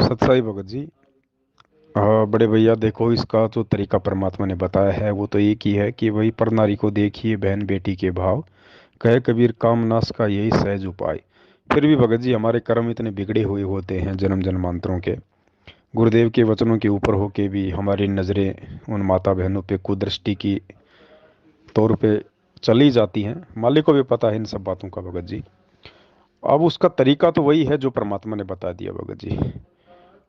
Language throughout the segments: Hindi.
सत्साई भगत जी। बड़े भैया देखो, इसका जो तरीका परमात्मा ने बताया है वो तो एक ही है कि वही पर नारी को देखिए बहन बेटी के भाव, कहे कबीर काम नाश का यही सहज उपाय। फिर भी भगत जी हमारे कर्म इतने बिगड़े हुए होते हैं जन्म जन्मांतरों के। गुरुदेव के वचनों के ऊपर होके भी हमारी नज़रें उन माता बहनों पे कुदृष्टि की तौर पे चली जाती हैं। मालिक को भी पता है इन सब बातों का भगत जी। अब उसका तरीका तो वही है जो परमात्मा ने बता दिया भगत जी।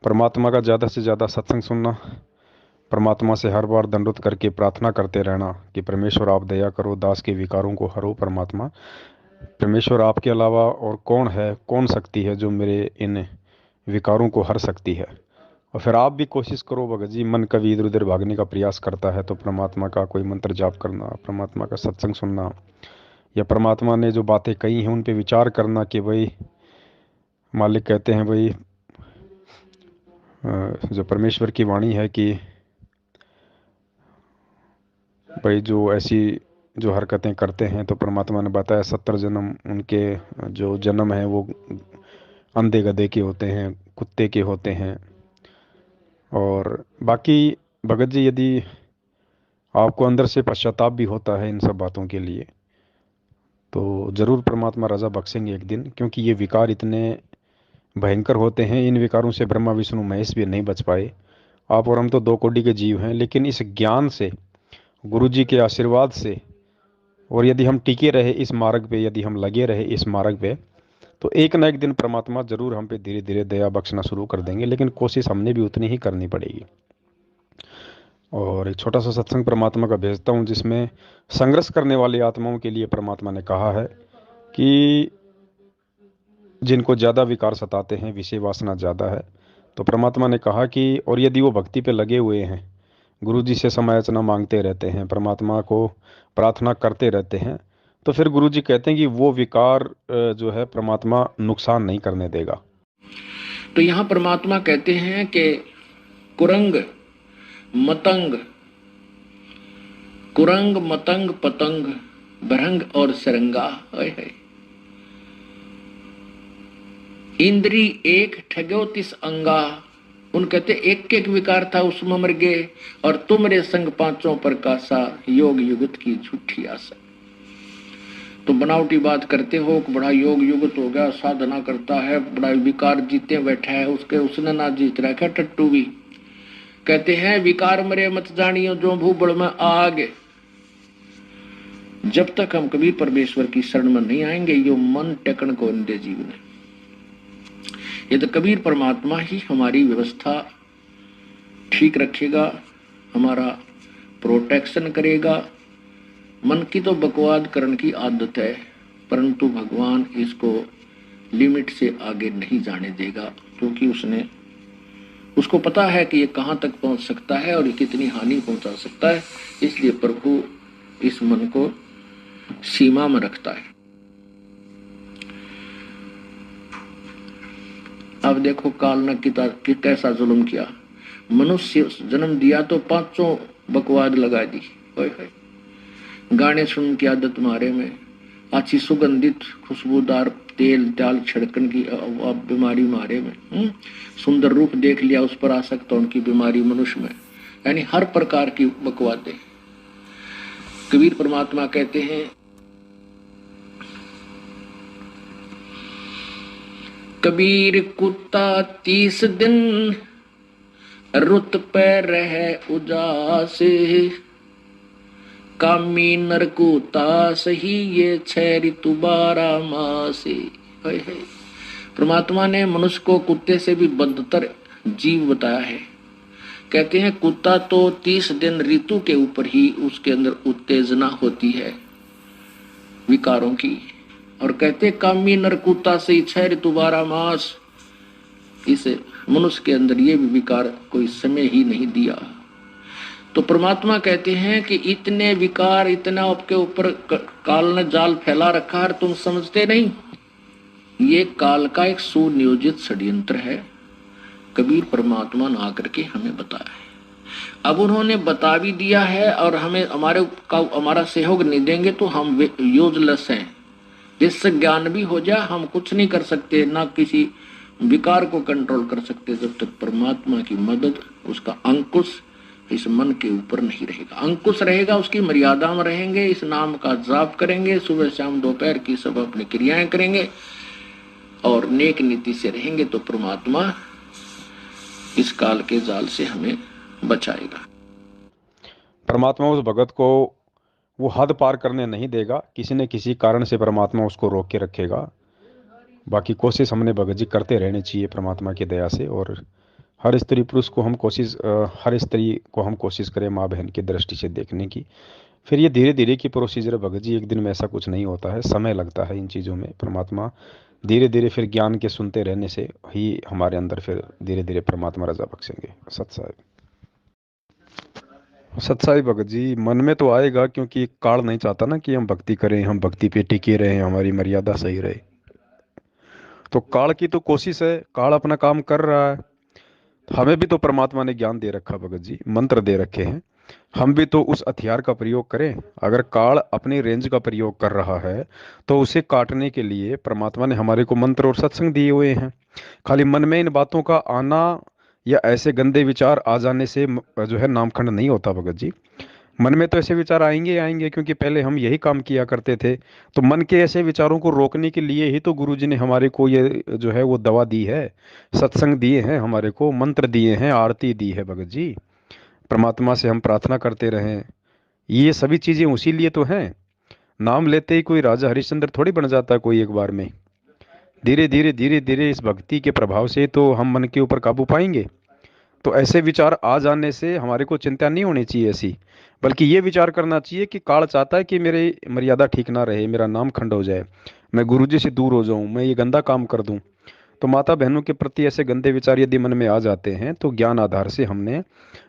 परमात्मा का ज़्यादा से ज़्यादा सत्संग सुनना, परमात्मा से हर बार दंडवत करके प्रार्थना करते रहना कि परमेश्वर आप दया करो, दास के विकारों को हरो परमात्मा। परमेश्वर आपके अलावा और कौन है, कौन शक्ति है जो मेरे इन विकारों को हर सकती है। और फिर आप भी कोशिश करो भगत जी, मन कभी इधर उधर भागने का प्रयास करता है तो परमात्मा का कोई मंत्र जाप करना, परमात्मा का सत्संग सुनना, या परमात्मा ने जो बातें कही हैं उन पे विचार करना कि भाई मालिक कहते हैं भाई, जो परमेश्वर की वाणी है कि भाई जो ऐसी जो हरकतें करते हैं तो परमात्मा ने बताया 70 जन्म उनके जो जन्म है वो अंधे गधे के होते हैं, कुत्ते के होते हैं। और बाकी भगत जी, यदि आपको अंदर से पश्चाताप भी होता है इन सब बातों के लिए तो ज़रूर परमात्मा रज़ा बख्शेंगे एक दिन, क्योंकि ये विकार इतने भयंकर होते हैं। इन विकारों से ब्रह्मा विष्णु महेश भी नहीं बच पाए। आप और हम तो दो कोटि के जीव हैं, लेकिन इस ज्ञान से, गुरु जी के आशीर्वाद से, और यदि हम टिके रहे इस मार्ग पे, यदि हम लगे रहे इस मार्ग पे, तो एक ना एक दिन परमात्मा जरूर हम पे धीरे धीरे दया बख्शना शुरू कर देंगे। लेकिन कोशिश हमने भी उतनी ही करनी पड़ेगी। और एक छोटा सा सत्संग परमात्मा का भेजता हूँ जिसमें संघर्ष करने वाली आत्माओं के लिए परमात्मा ने कहा है कि जिनको ज़्यादा विकार सताते हैं, विषय वासना ज़्यादा है, तो परमात्मा ने कहा कि और यदि वो भक्ति पे लगे हुए हैं, गुरु जी से समायाचना मांगते रहते हैं, परमात्मा को प्रार्थना करते रहते हैं, तो फिर गुरु जी कहते हैं कि वो विकार जो है परमात्मा नुकसान नहीं करने देगा। तो यहाँ परमात्मा कहते हैं कि कुरंग मतंग, कुरंग मतंग पतंग भरंग और सरंगा है इंद्री एक ठगो तिस अंगा। उन कहते एक एक विकार था उसमें मर गए, और तुमरे संग पांचों पर कासा योग युगत की झूठी आशा। तो बनावटी बात करते हो कि बड़ा योग युगत हो गया, साधना करता है, बड़ा विकार जीते बैठा है, उसके उसने ना जीत रखा टट्टू भी। कहते हैं विकार मरे मत जानियो जो भूबड़ में आग। जब तक हम कभी परमेश्वर की शरण में नहीं आएंगे यो मन टेकन को दे जीवन। ये तो कबीर परमात्मा ही हमारी व्यवस्था ठीक रखेगा, हमारा प्रोटेक्शन करेगा। मन की तो बकवाद करने की आदत है, परंतु भगवान इसको लिमिट से आगे नहीं जाने देगा, क्योंकि उसको पता है कि ये कहाँ तक पहुंच सकता है और ये कितनी हानि पहुंचा सकता है। इसलिए प्रभु इस मन को सीमा में रखता है। अब देखो काल ने कि कैसा जुल्म किया। मनुष्य जन्म दिया तो पांचों बकवाद लगा दी। गाने सुन की आदत मारे में, अच्छी सुगंधित खुशबूदार तेल त्याल छिड़कन की बीमारी मारे में, सुंदर रूप देख लिया उस पर आसक्त उनकी बीमारी मनुष्य में, यानी हर प्रकार की बकवादें। कबीर परमात्मा कहते हैं कबीर कुत्ता 30 दिन रुत पे रहे उजास, कामी नरकुता सही ये 6 ऋतु 12 मास। परमात्मा ने मनुष्य को कुत्ते से भी बदतर जीव बताया है। कहते हैं कुत्ता तो 30 दिन ऋतु के ऊपर ही उसके अंदर उत्तेजना होती है विकारों की, और कहते कामी नरकुता से 6 ऋतु 12 मास। इस मनुष्य के अंदर ये भी विकार कोई समय ही नहीं दिया। तो परमात्मा कहते हैं कि इतने विकार, इतना आपके ऊपर काल ने जाल फैला रखा है, तुम समझते नहीं। ये काल का एक सुनियोजित षड्यंत्र है। कबीर परमात्मा ने आकर के हमें बताया है। अब उन्होंने बता भी दिया है और हमें हमारा सहयोग नहीं देंगे तो हम यूजलेस हैं। जिससे ज्ञान भी हो जाए हम कुछ नहीं कर सकते, ना किसी विकार को कंट्रोल कर सकते जब तक परमात्मा की मदद, उसका अंकुश इस मन के ऊपर नहीं रहेगा। अंकुश रहेगा, उसकी मर्यादा में रहेंगे, इस नाम का जाप करेंगे, सुबह शाम दोपहर की सब अपनी क्रियाएं करेंगे और नेक नीति से रहेंगे तो परमात्मा इस काल के जाल से हमें बचाएगा। परमात्मा उस भगत को वो हद पार करने नहीं देगा, किसी न किसी कारण से परमात्मा उसको रोक के रखेगा। बाकी कोशिश हमने भगत जी करते रहनी चाहिए परमात्मा की दया से। और हर स्त्री पुरुष को हम हर स्त्री को हम कोशिश करें माँ बहन की दृष्टि से देखने की। फिर ये धीरे धीरे की प्रोसीजर है भगत जी, एक दिन में ऐसा कुछ नहीं होता है, समय लगता है इन चीज़ों में। परमात्मा धीरे धीरे फिर ज्ञान के सुनते रहने से ही हमारे अंदर फिर धीरे धीरे परमात्मा रजा बख्शेंगे। सत्साई सत्साई भगत जी, मन में तो आएगा क्योंकि काल नहीं चाहता ना कि हम भक्ति करें, हम भक्ति पे टिके रहें, हमारी मर्यादा सही रहे। तो काल की तो कोशिश है, काल अपना काम कर रहा है। हमें भी तो परमात्मा ने ज्ञान दे रखा भगत जी, मंत्र दे रखे हैं, हम भी तो उस हथियार का प्रयोग करें। अगर काल अपनी रेंज का प्रयोग कर रहा है तो उसे काटने के लिए परमात्मा ने हमारे को मंत्र और सत्संग दिए हुए हैं। खाली मन में इन बातों का आना या ऐसे गंदे विचार आ जाने से जो है नामखंड नहीं होता भगत जी। मन में तो ऐसे विचार आएंगे आएंगे, क्योंकि पहले हम यही काम किया करते थे। तो मन के ऐसे विचारों को रोकने के लिए ही तो गुरु जी ने हमारे को ये जो है वो दवा दी है, सत्संग दिए हैं, हमारे को मंत्र दिए हैं, आरती दी है भगत जी। परमात्मा से हम प्रार्थना करते रहें, ये सभी चीजें उसी लिए तो हैं। नाम लेते ही कोई राजा हरिश्चंद्र थोड़ी बन जाता कोई एक बार में। धीरे धीरे इस भक्ति के प्रभाव से तो हम मन के ऊपर काबू पाएंगे। तो ऐसे विचार आ जाने से हमारे को चिंता नहीं होनी चाहिए ऐसी, बल्कि ये विचार करना चाहिए कि काल चाहता है कि मेरी मर्यादा ठीक ना रहे, मेरा नाम खंड हो जाए, मैं गुरु जी से दूर हो जाऊं, मैं ये गंदा काम कर दूं। तो माता बहनों के प्रति ऐसे गंदे विचार यदि मन में आ जाते हैं तो ज्ञान आधार से हमने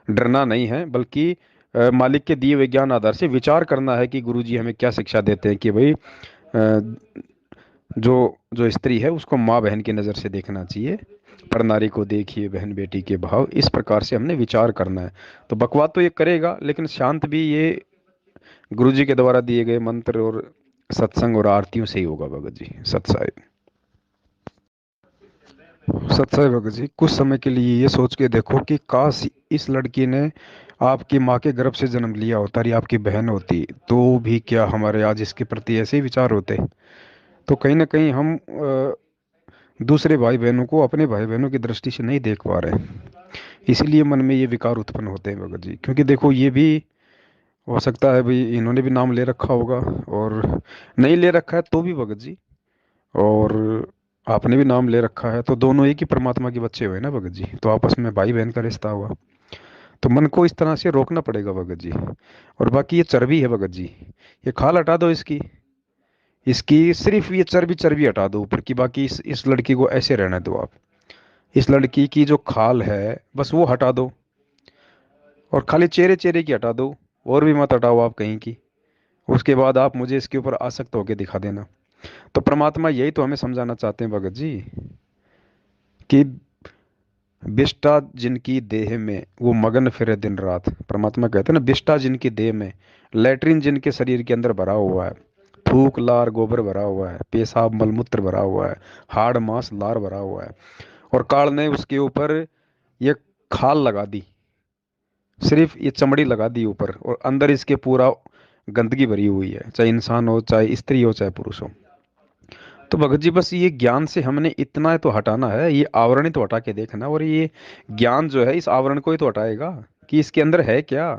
डरना नहीं है, बल्कि मालिक के दिए हुए ज्ञान आधार से विचार करना है कि गुरु जी हमें क्या शिक्षा देते हैं कि भाई जो जो स्त्री है उसको माँ बहन की नज़र से देखना चाहिए, पर नारी को देखिए बहन बेटी के भाव, इस प्रकार से हमने विचार करना है। तो बकवाद तो ये करेगा लेकिन शांत भी ये गुरु जी के द्वारा दिए गए मंत्र और सत्संग और आरतियों से ही होगा भगत जी। सत्साई सत्साई भगत जी, कुछ समय के लिए ये सोच के देखो कि काश इस लड़की ने आपकी माँ के गर्भ से जन्म लिया होता, ये आपकी बहन होती, तो भी क्या हमारे आज इसके प्रति ऐसे ही विचार होते। तो कहीं ना कहीं हम दूसरे भाई बहनों को अपने भाई बहनों की दृष्टि से नहीं देख पा रहे, इसीलिए मन में ये विकार उत्पन्न होते हैं भगत जी। क्योंकि देखो ये भी हो सकता है भाई इन्होंने भी नाम ले रखा होगा, और नहीं ले रखा है तो भी भगत जी, और आपने भी नाम ले रखा है, तो दोनों एक ही परमात्मा के बच्चे हुए ना भगत जी, तो आपस में भाई बहन का रिश्ता हुआ। तो मन को इस तरह से रोकना पड़ेगा भगत जी। और बाकी ये चर्बी है भगत जी, ये खाल हटा दो इसकी, इसकी सिर्फ ये चर्बी चर्बी हटा दो ऊपर की, बाकी इस लड़की को ऐसे रहने दो आप। इस लड़की की जो खाल है बस वो हटा दो, और खाली चेहरे चेहरे की हटा दो, और भी मत हटाओ आप कहीं की। उसके बाद आप मुझे इसके ऊपर आसक्त होकर दिखा देना। तो परमात्मा यही तो हमें समझाना चाहते हैं भगत जी कि विष्टा जिनकी देह में वो मगन फिरे दिन रात। परमात्मा कहते हैं ना, विष्टा जिनकी देह में, लेटरिन जिनके शरीर के अंदर भरा हुआ है, थूक लार गोबर भरा हुआ है, पेशाब मलमूत्र भरा हुआ है, हाड़ मांस लार भरा हुआ है, और काल ने उसके ऊपर ये खाल लगा दी, सिर्फ ये चमड़ी लगा दी ऊपर, और अंदर इसके पूरा गंदगी भरी हुई है, चाहे इंसान हो, चाहे स्त्री हो, चाहे पुरुष हो। तो भगत जी बस ये ज्ञान से हमने इतना तो हटाना है, ये आवरण ही तो हटा के देखना, और ये ज्ञान जो है इस आवरण को ही तो हटाएगा कि इसके अंदर है क्या।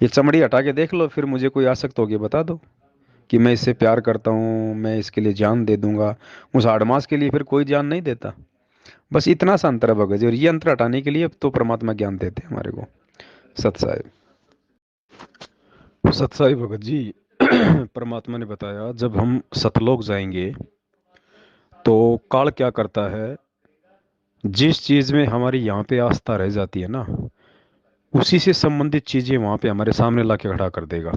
ये चमड़ी हटा के देख लो, फिर मुझे कोई आसक्त होके बता दो कि मैं इससे प्यार करता हूँ, मैं इसके लिए जान दे दूंगा। उस आड़मास के लिए फिर कोई जान नहीं देता। बस इतना सा अंतर है भगत जी, और ये अंतर हटाने के लिए अब तो परमात्मा ज्ञान देते हैं हमारे को। सत्साई सत्साई भगत जी, परमात्मा ने बताया जब हम सतलोक जाएंगे तो काल क्या करता है, जिस चीज में हमारी यहाँ पे आस्था रह जाती है ना, उसी से संबंधित चीजें वहां पे हमारे सामने ला के खड़ा कर देगा।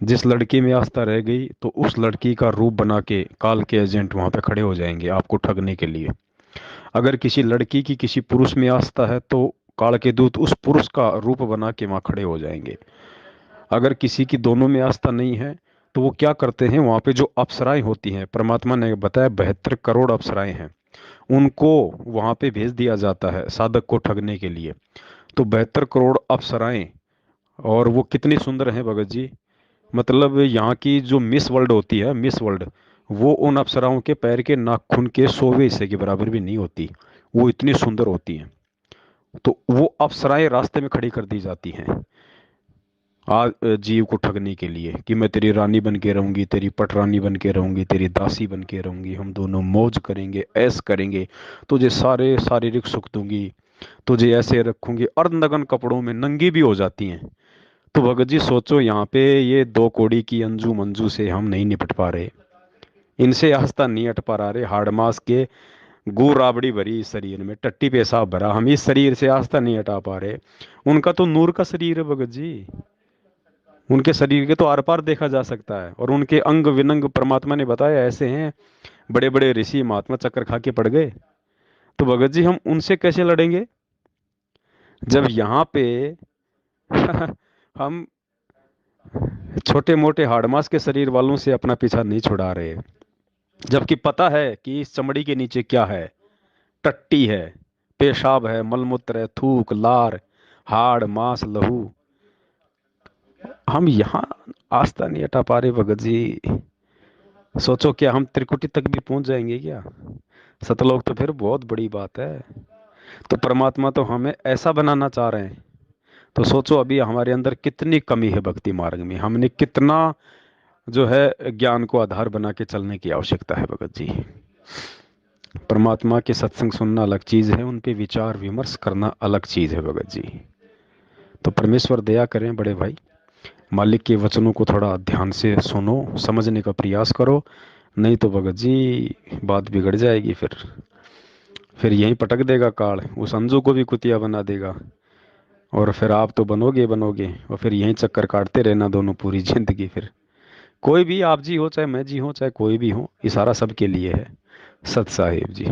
जिस लड़की में आस्था रह गई तो उस लड़की का रूप बना के काल के एजेंट वहां पे खड़े हो जाएंगे आपको ठगने के लिए। अगर किसी लड़की की किसी पुरुष में आस्था है तो काल के दूत उस पुरुष का रूप बना के वहां खड़े हो जाएंगे। अगर किसी की दोनों में आस्था नहीं है तो वो क्या करते हैं, वहां पे जो अप्सराएं होती हैं, परमात्मा ने बताया 72 करोड़ अप्सराएं हैं, उनको वहां पे भेज दिया जाता है साधक को ठगने के लिए। तो 72 करोड़ अप्सराएं, और वो कितनी सुंदर हैं भगत जी। मतलब यहाँ की जो मिस वर्ल्ड होती है, मिस वर्ल्ड, वो उन अप्सराओं के पैर के नाखून के 100वें हिस्से के बराबर भी नहीं होती। वो इतनी सुंदर होती हैं। तो वो अप्सराएं रास्ते में खड़ी कर दी जाती हैं जीव को ठगने के लिए, कि मैं तेरी रानी बन के रहूंगी, तेरी पटरानी बन के रहूंगी, तेरी दासी बन के रहूंगी, हम दोनों मौज करेंगे, ऐश करेंगे, तुझे सारे शारीरिक सुख दूंगी, तुझे ऐसे रखूंगी। अर्धनग्न कपड़ों में नंगी भी हो जाती हैं। तो भगत जी सोचो, यहाँ पे ये 2 कौड़ी की अंजू मंजू से हम नहीं निपट पा रहे, इनसे आस्था नहीं हट पा रहे, हाड़ मास के गू राबड़ी भरी इस शरीर में, टट्टी पेशाब भरा, हम इस शरीर से आस्था नहीं हटा पा रहे। उनका तो नूर का शरीर है भगत जी, उनके शरीर के तो आर पार देखा जा सकता है, और उनके अंग विनंग परमात्मा ने बताया ऐसे हैं, बड़े बड़े ऋषि महात्मा चक्कर खा के पड़ गए। तो भगत जी हम उनसे कैसे लड़ेंगे जब यहाँ पे हम छोटे मोटे हाड़मास के शरीर वालों से अपना पीछा नहीं छुड़ा रहे, जबकि पता है कि इस चमड़ी के नीचे क्या है। टट्टी है, पेशाब है, मलमूत्र है, थूक, लार, हाड़ मांस, लहू। हम यहाँ आस्था नहीं हटा पा रहे भगत जी। सोचो, क्या हम त्रिकुटी तक भी पहुंच जाएंगे क्या? सतलोक तो फिर बहुत बड़ी बात है। तो परमात्मा तो हमें ऐसा बनाना चाह रहे हैं। तो सोचो अभी हमारे अंदर कितनी कमी है भक्ति मार्ग में, हमने कितना जो है ज्ञान को आधार बना के चलने की आवश्यकता है भगत जी। परमात्मा के सत्संग सुनना अलग चीज है, उन पे विचार विमर्श करना अलग चीज है भगत जी। तो परमेश्वर दया करें बड़े भाई, मालिक के वचनों को थोड़ा ध्यान से सुनो, समझने का प्रयास करो। नहीं तो भगत जी बात बिगड़ जाएगी। फिर यहीं पटक देगा काल, उस अंजू को भी कुतिया बना देगा, और फिर आप तो बनोगे बनोगे, और फिर यहीं चक्कर काटते रहना दोनों पूरी जिंदगी। फिर कोई भी, आप जी हो चाहे मैं जी हो चाहे कोई भी हो, इशारा सबके लिए है। सत साहिब जी।